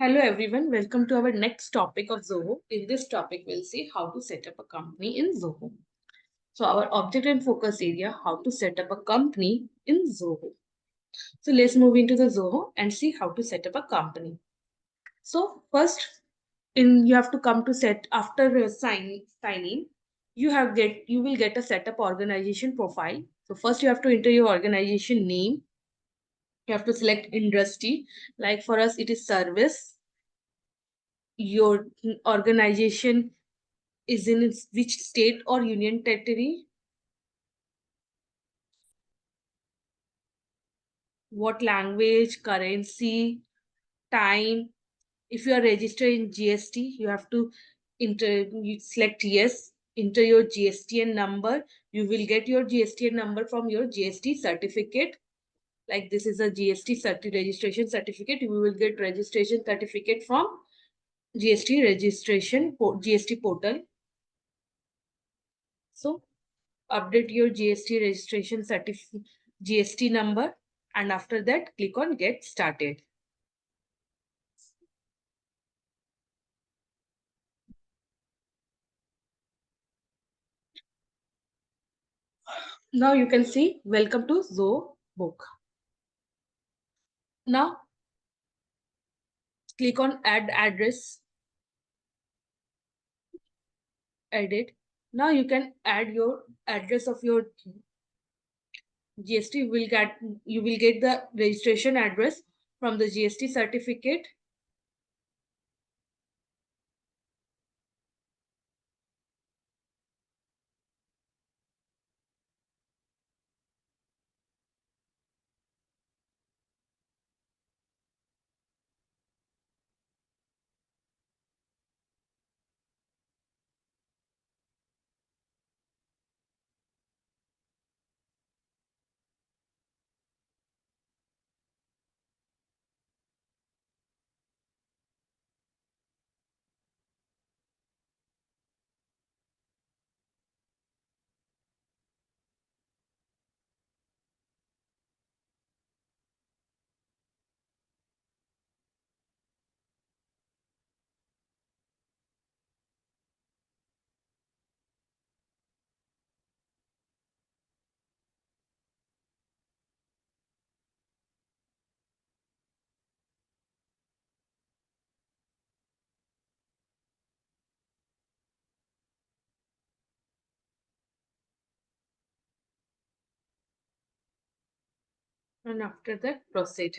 Hello everyone, welcome to our next topic of Zoho. In this topic, we'll see how to set up a company in Zoho. So our object and focus area, how to set up a company in Zoho. So let's move into the Zoho and see how to set up a company. So first, you have to come to set after signing. You will get a setup organization profile. So first you have to enter your organization name. You have to select industry. Like for us, it is service. Your organization is in which state or union territory, what language, currency, time. If you are registered in GST, you have to you select yes, enter your GSTN number. You will get your GSTN number from your GST certificate. Like this is a GST registration certificate. You will get registration certificate from GST portal. So update your GST registration certificate GST number, and after that click on get started. Now you can see welcome to Zoho book. Now click on add address, edit. Now you can add your address of your GST. You will get the registration address from the GST certificate. And after that proceed.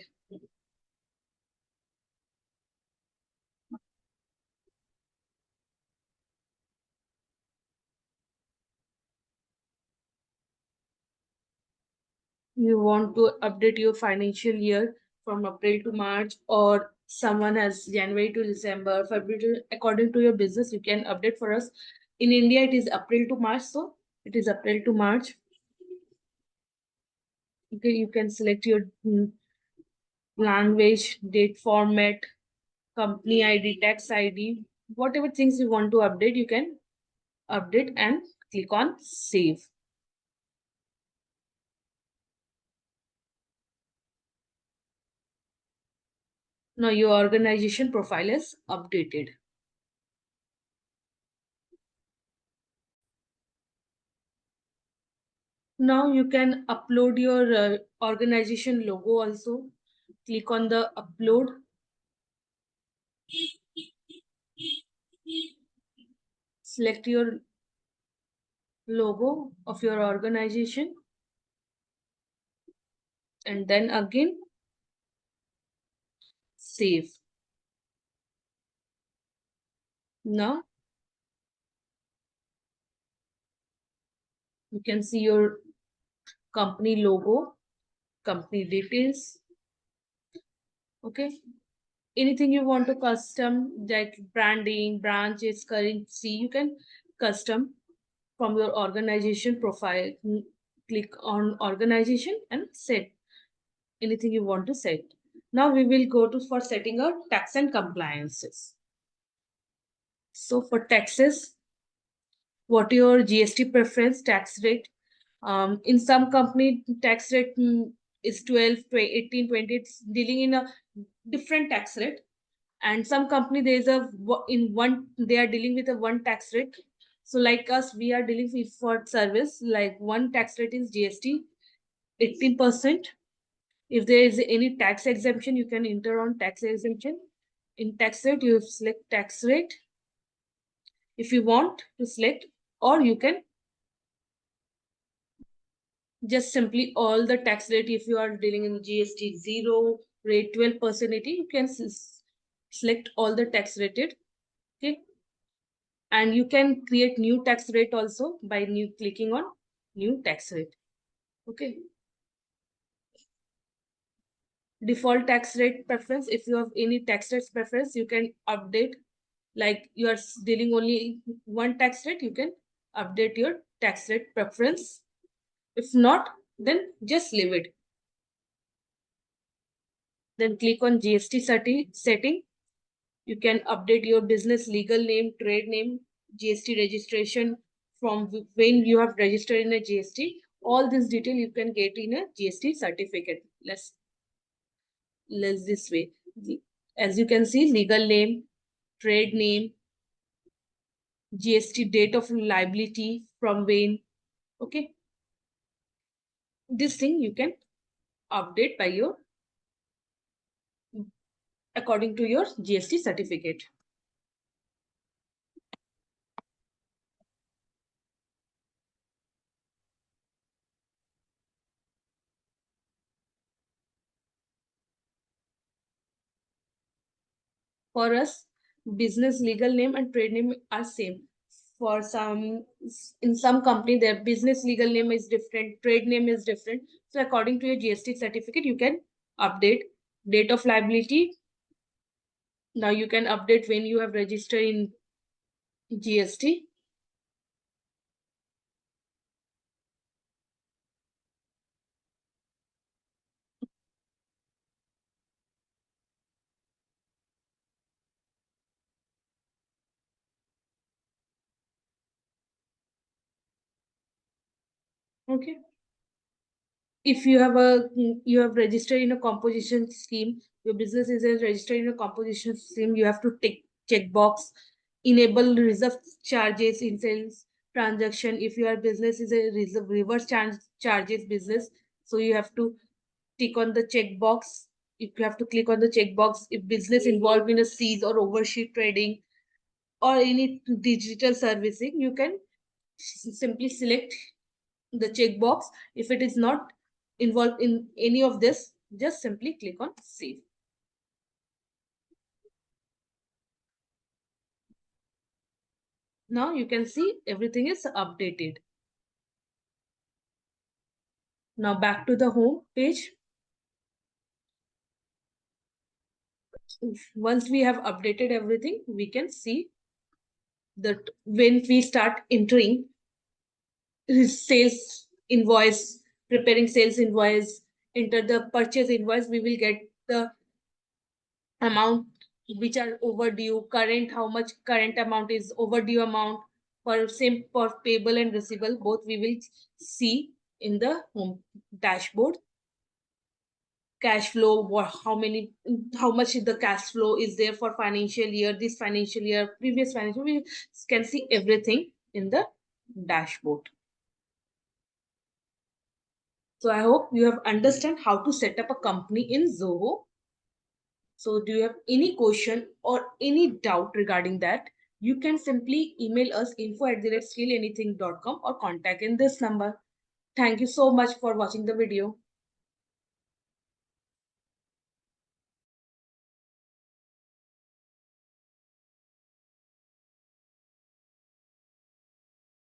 You want to update your financial year from April to March, or someone has January to December, February to, according to your business, you can update for us. In India, it is April to March, so it is April to March. Okay, you can select your language, date format, company ID, tax ID, whatever things you want to update, you can update and click on save. Now your organization profile is updated. Now you can upload your organization logo also. Click on the upload. Select your logo of your organization. And then again, save. Now you can see your company logo, company details. Okay. Anything you want to custom, like branding, branches, currency, you can custom from your organization profile. Click on organization and set anything you want to set. Now we will go to for setting our tax and compliances. So for taxes, what your GST preference tax rate? In some company tax rate is 12, 18, 20. It's dealing in a different tax rate. And some company there is a in one, they are dealing with a one tax rate. So like us, we are dealing with for service, like one tax rate is GST 18%. If there is any tax exemption, you can enter on tax exemption. In tax rate, you select tax rate if you want to select, or you can just simply all the tax rate. If you are dealing in GST 0 rate 12%, you can select all the tax rated. Okay. And you can create new tax rate also by clicking on new tax rate. Okay. Default tax rate preference, if you have any tax rate preference, you can update. Like you are dealing only one tax rate, you can update your tax rate preference. If not, then just leave it. Then click on GST setting. You can update your business legal name, trade name, GST registration, from when you have registered in a GST. All this detail you can get in a GST certificate. Let's this way. As you can see, legal name, trade name, GST date of liability from when. Okay. This thing you can update by your according to your GST certificate. For us, business legal name and trade name are same. For some, in some company, their business legal name is different, trade name is different. So according to your GST certificate, you can update date of liability. Now you can update when you have registered in GST. Okay. If you have you have registered in a composition scheme, your business is registered in a composition scheme, you have to check box enable reserve charges in sales transaction. If your business is a reverse charges business, so you have to tick on the check box. If you have to click on the check box, if business involved in a seize or overshoot trading or any digital servicing, you can simply select the checkbox. If it is not involved in any of this, just simply click on save. Now you can see everything is updated. Now back to the home page. Once we have updated everything, we can see that when we start entering sales invoice, preparing sales invoice, enter the purchase invoice, we will get the amount which are overdue, current, how much current amount is overdue amount, for same for payable and receivable, both we will see in the home dashboard. Cash flow, how much the cash flow is there for financial year, this financial year, previous financial, we can see everything in the dashboard. So I hope you have understand how to set up a company in Zoho. So do you have any question or any doubt regarding that? You can simply email us info@skillanything.com or contact in this number. Thank you so much for watching the video.